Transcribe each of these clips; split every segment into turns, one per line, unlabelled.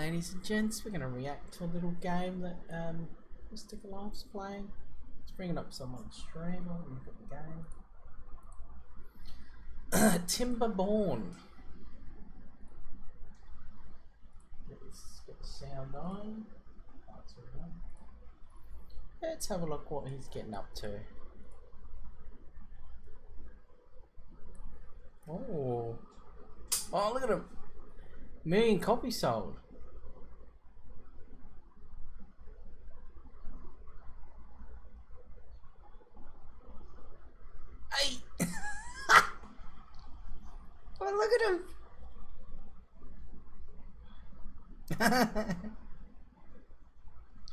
ladies and gents, we're going to react to a little game that Mr. Goliath's playing. Let's bring it up someone's stream. I'll look at the game. Timberborn. Let's get the sound on. Oh, it's already on. Let's have a look what he's getting up to. Oh, look at him. 1,000,000 copies sold. Hey! Oh, look at him!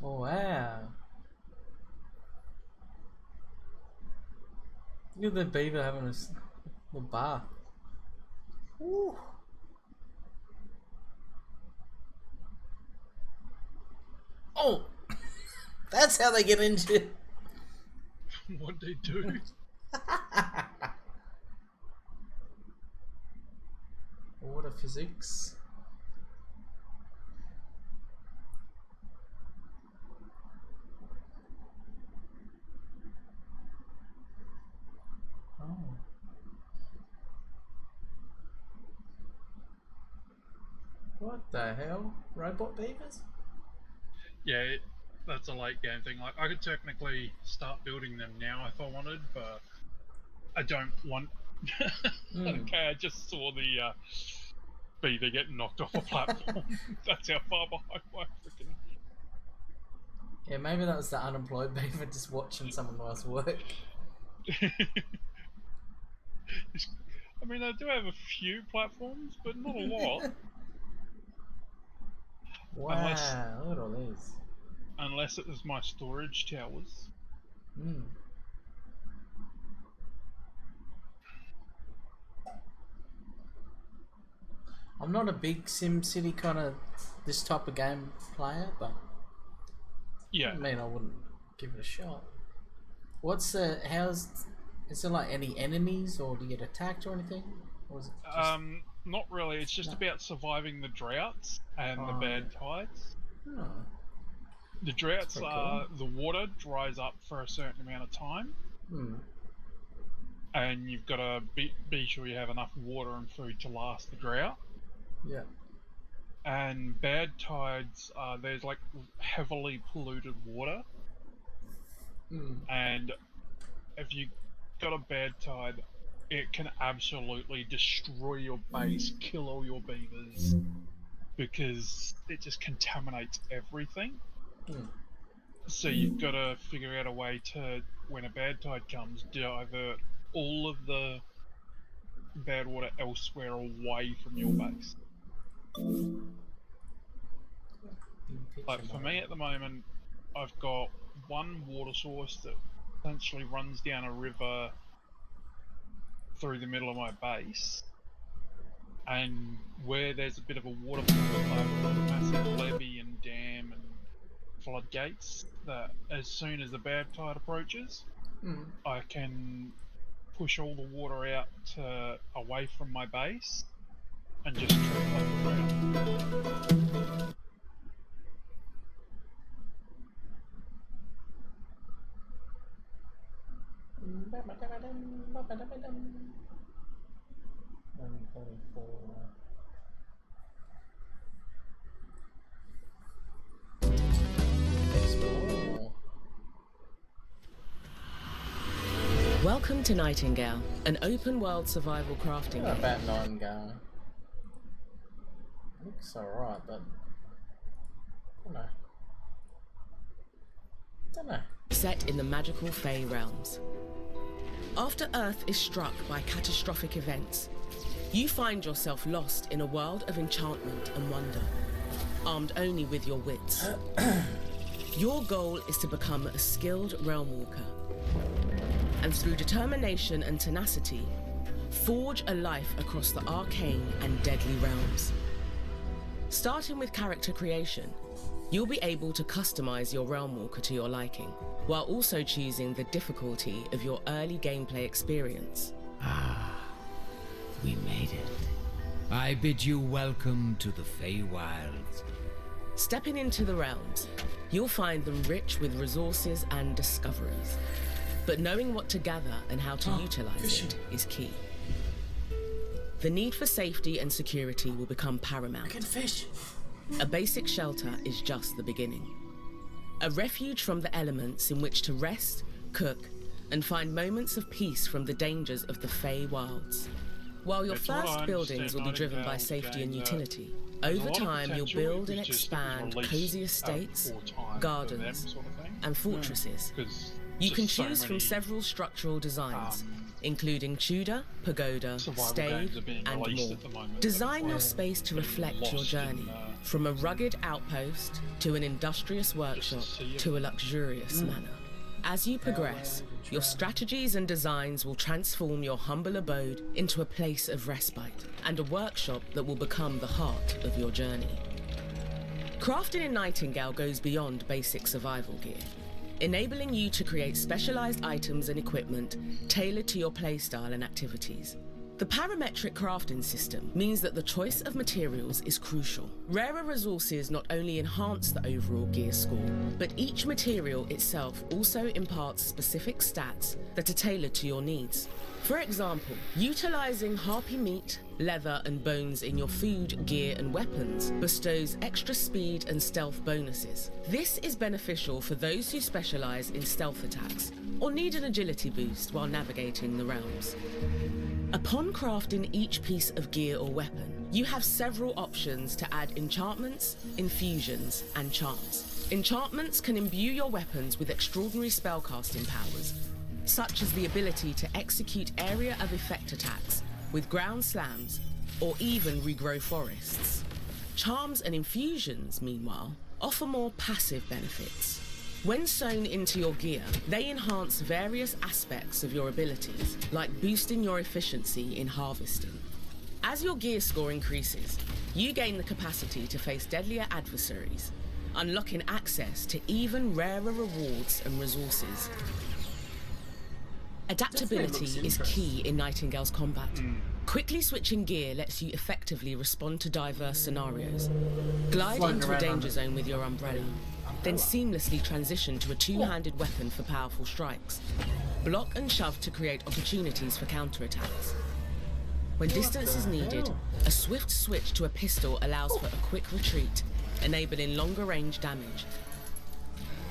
Oh, wow. Look at the beaver having a bath. Ooh. Oh! That's how they get injured.
What'd they do?
Water physics. Oh. What the hell? Robot beavers?
Yeah, that's a late game thing. Like, I could technically start building them now if I wanted, but I don't want. Okay, I just saw the beaver get knocked off a platform. That's how far behind my freaking.
Yeah, maybe that was the unemployed beaver just watching someone else work.
I mean, I do have a few platforms, but not a lot.
Wow, look at all these.
Unless it was my storage towers.
I'm not a big SimCity kind of this type of game player, but
yeah,
I mean I wouldn't give it a shot. What's the is there like any enemies or do you get attacked or anything? Or is it just...
not really. It's just about surviving the droughts and the bad tides.
Oh.
The droughts are
cool.
the water dries up for a certain amount of time, and you've got to be sure you have enough water and food to last the drought.
Yeah.
And bad tides, there's like heavily polluted water, and if you got a bad tide, it can absolutely destroy your base, kill all your beavers, because it just contaminates everything. So you've got to figure out a way to, when a bad tide comes, divert all of the bad water elsewhere away from your base. Like for me at the moment, I've got one water source that essentially runs down a river through the middle of my base, and where there's a bit of a water pool, I've got a massive levee and dam and floodgates that as soon as the bad tide approaches, I can push all the water out away from my base and just trip underground.
Welcome to Nightingale, an open-world survival crafting game.
About 9 going. Looks alright, but I don't know.
Set in the magical Fey realms. After Earth is struck by catastrophic events, you find yourself lost in a world of enchantment and wonder, armed only with your wits. Your goal is to become a skilled realm walker, and through determination and tenacity, forge a life across the arcane and deadly realms. Starting with character creation, you'll be able to customize your realm walker to your liking, while also choosing the difficulty of your early gameplay experience.
We made it. I bid you welcome to the Feywilds.
Stepping into the realms, you'll find them rich with resources and discoveries. But knowing what to gather and how to utilize it is key. The need for safety and security will become paramount.
I can fish.
A basic shelter is just the beginning. A refuge from the elements in which to rest, cook, and find moments of peace from the dangers of the Fey wilds. While your first buildings will be driven by safety and utility, over time you'll build and expand cozy estates, gardens, and fortresses. You can choose from several structural designs, including Tudor, pagoda, stave, and more. Design your space to reflect your journey, from a rugged outpost to an industrious workshop to a luxurious manor. As you progress, your strategies and designs will transform your humble abode into a place of respite and a workshop that will become the heart of your journey. Crafting in Nightingale goes beyond basic survival gear, enabling you to create specialized items and equipment tailored to your playstyle and activities. The parametric crafting system means that the choice of materials is crucial. Rarer resources not only enhance the overall gear score, but each material itself also imparts specific stats that are tailored to your needs. For example, utilizing harpy meat, leather, and bones in your food, gear, and weapons bestows extra speed and stealth bonuses. This is beneficial for those who specialize in stealth attacks or need an agility boost while navigating the realms. Upon crafting each piece of gear or weapon, you have several options to add enchantments, infusions, and charms. Enchantments can imbue your weapons with extraordinary spellcasting powers, such as the ability to execute area of effect attacks with ground slams, or even regrow forests. Charms and infusions, meanwhile, offer more passive benefits. When sewn into your gear, they enhance various aspects of your abilities, like boosting your efficiency in harvesting. As your gear score increases, you gain the capacity to face deadlier adversaries, unlocking access to even rarer rewards and resources. Adaptability is key in Nightingale's combat. Quickly switching gear lets you effectively respond to diverse scenarios. Glide into a danger zone with your umbrella, then seamlessly transition to a two-handed weapon for powerful strikes. Block and shove to create opportunities for counterattacks. When distance is needed, a swift switch to a pistol allows for a quick retreat, enabling longer range damage.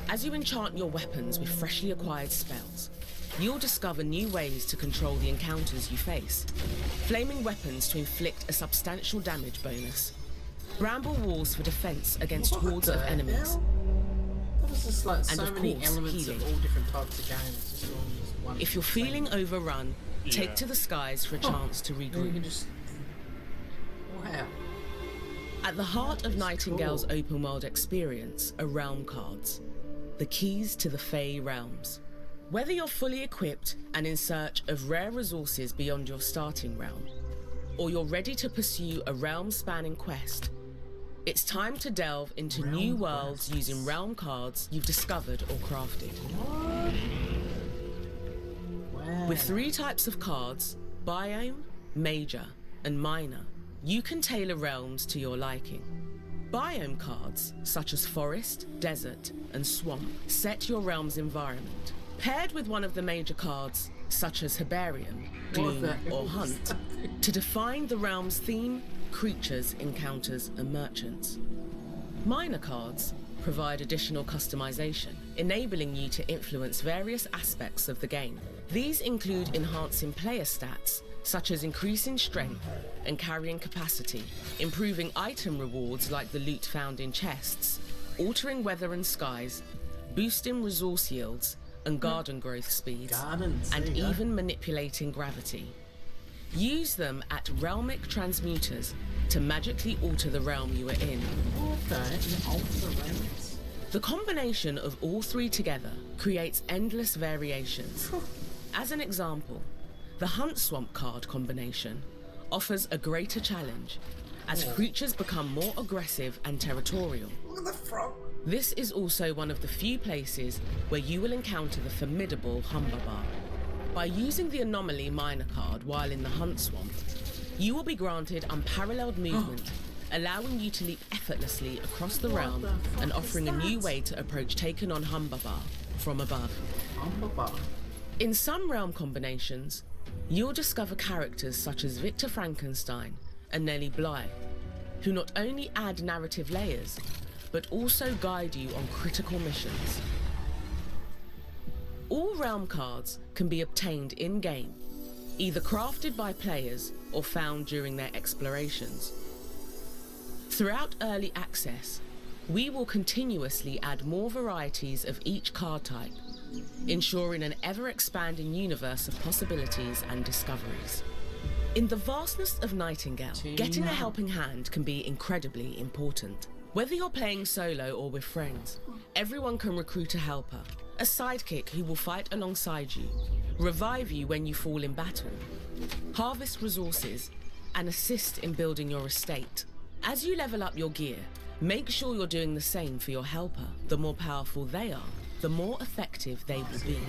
As you enchant your weapons with freshly acquired spells, you'll discover new ways to control the encounters you face. Flaming weapons to inflict a substantial damage bonus. Bramble walls for defense against hordes of enemies.
That was just like so
And of
many
course,
elements
healing.
of all different types of games. Just all in just one
If you're
thing.
feeling overrun, take
Yeah.
to the skies for a chance to
Then you
regroup.
can just... Wow.
At the heart of Nightingale's
cool.
open world experience are realm cards, the keys to the Fey realms. Whether you're fully equipped and in search of rare resources beyond your starting realm, or you're ready to pursue a realm-spanning quest, it's time to delve into new worlds using realm cards you've discovered or crafted.
Wow.
With 3 types of cards, biome, major, and minor, you can tailor realms to your liking. Biome cards, such as forest, desert, and swamp, set your realm's environment. Paired with one of the major cards, such as herbarium, gloom, or hunt, to define the realm's theme, creatures, encounters, and merchants. Minor cards provide additional customization, enabling you to influence various aspects of the game. These include enhancing player stats, such as increasing strength and carrying capacity, improving item rewards like the loot found in chests, altering weather and skies, boosting resource yields and garden growth speeds,
Gardens,
and
there you go.
even manipulating gravity. Use them at realmic transmuters to magically alter the realm you are in.
Okay, alter realms.
The combination of all 3 together creates endless variations. As an example, the Hunt Swamp card combination offers a greater challenge as creatures become more aggressive and territorial.
Look at the frog.
This is also one of the few places where you will encounter the formidable Humberbar. By using the Anomaly minor card while in the Hunt Swamp, you will be granted unparalleled movement allowing you to leap effortlessly across the realm and offering a new way to approach taken on Humberbar from above.
Humberbar.
In some realm combinations, you'll discover characters such as Victor Frankenstein and Nellie Bly, who not only add narrative layers, but also guide you on critical missions. All realm cards can be obtained in-game, either crafted by players or found during their explorations. Throughout early access, we will continuously add more varieties of each card type, ensuring an ever-expanding universe of possibilities and discoveries. In the vastness of Nightingale, getting a helping hand can be incredibly important. Whether you're playing solo or with friends, everyone can recruit a helper, a sidekick who will fight alongside you, revive you when you fall in battle, harvest resources, and assist in building your estate. As you level up your gear, make sure you're doing the same for your helper. The more powerful they are, the more effective they will be.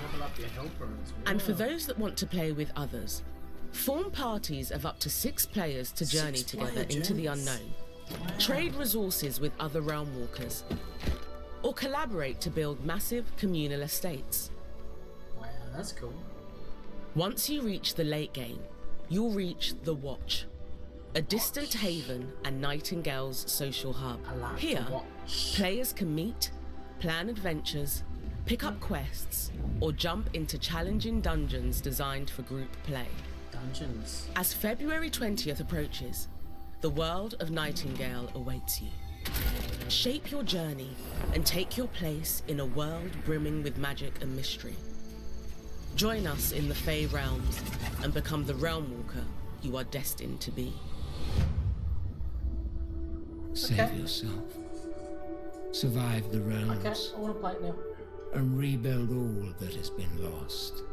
And for those that want to play with others, form parties of up to 6 players to journey together into the unknown. Trade resources with other realm walkers, or collaborate to build massive communal estates.
Wow, that's cool.
Once you reach the late game, you'll reach the Watch, a distant haven and Nightingale's social hub. Here, players can meet, plan adventures, pick up quests, or jump into challenging dungeons designed for group play.
Dungeons.
As February 20th approaches, the world of Nightingale awaits you. Shape your journey and take your place in a world brimming with magic and mystery. Join us in the Fey Realms and become the Realm Walker you are destined to be.
Save yourself. Survive the realms.
Okay, I want to play it now.
And rebuild all that has been lost.